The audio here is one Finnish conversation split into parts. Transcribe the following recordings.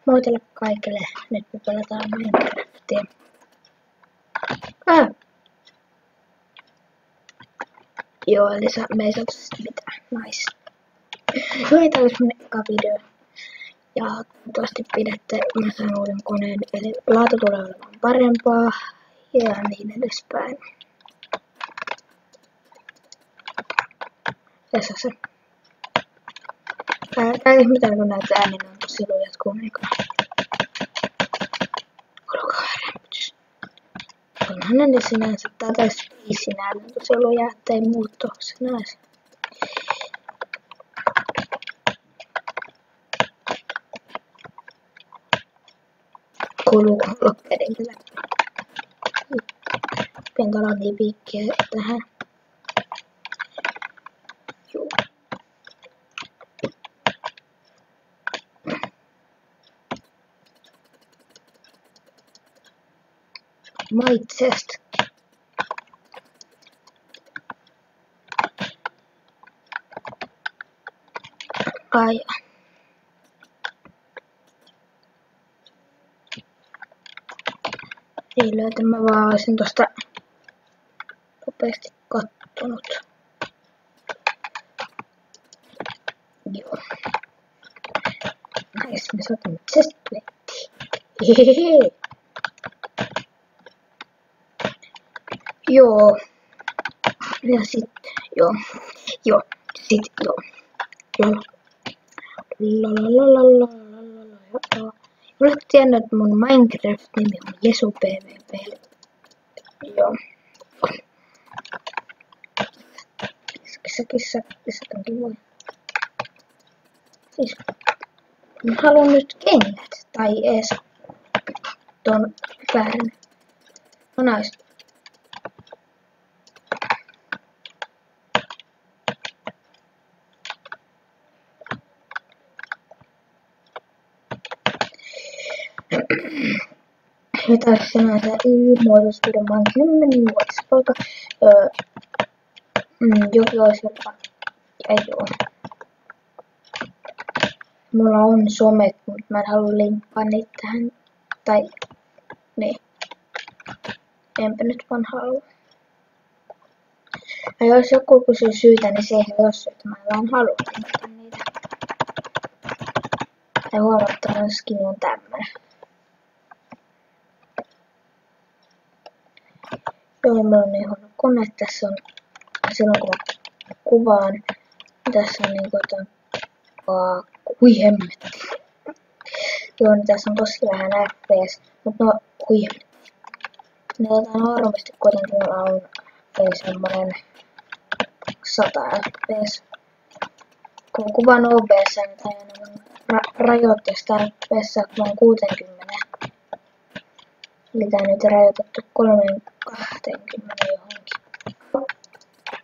Moitelle kaikille. Nyt me pelataan Minecraftia. Joo, eli me ei saatu sitä mitään. Nice. Joo, tää olisi mun eka video. Ja toivottavasti pidätte. Mä saan uuden koneen. Eli laatu tulee olemaan parempaa. Ja niin edespäin. Tässä se. Tää ihmetellä kun näitä ääniä on tosi lujat kumminkaan. Olkaa rämpytys. Onhan ne sinänsä. Tää taisi biisin ääni on tosi luja, ettei muuttu sinänsä. Kuuluu lokkeiden kyllä. Pientä lagipiikkiä tähän. Joo. My chest. Ai. Ei löytä, mä vaan olisin tosta nopeasti kattonut. Joo. Nice, me saatiin chestplatea. Hehehe. Joo. Ja sit, joo. Joo. Sit, joo. Joo. Oletko tiennyt, että mun Minecraft-nimi on Jesu PvP? Joo. Kissa on kivoja. Siis, mä haluan nyt kengät. Tai ees ton päähän. No nais. Ja taas sinänsä ilmoitusvideo, mä oon 10-vuotispoika. Joki olisi jopa. Ja joo. Mulla on somet, mutta mä en halua linkkaa niitä tähän. Tai niin. Enpä nyt vaan halua. Ja jos joku kysyy syytä, niin se ei ole syytä. Mä en vaan halua linkata niitä. Ja huomattavan skin on tämmönen. Joo, mulla on niin huono kone. Tässä on, silloin kun mä kuvaan, tässä on niinku jotain, hui hemmetti. Joo, niin tässä on tosi vähän FPS, mutta no, hui hemmetti. Ne otetaan varmasti kuitenkin mulla on semmonen 100 FPS. Kun kuvaan OBS, niin tää on rajoitteesta FPS, kun on 60. Eli tää nyt rajoitettu 320 johonkin.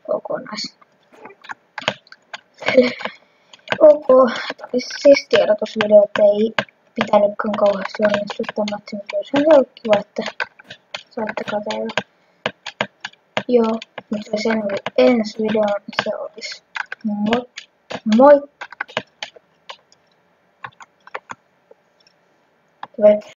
Kokonais. Ok, siis tiedotusvideot ei pitänytkään kauheasti onnistuttaa matsi, mutta olisihan se ollut kiva, että saatte katsella. Joo, mutta se ensi video, se olisi moi!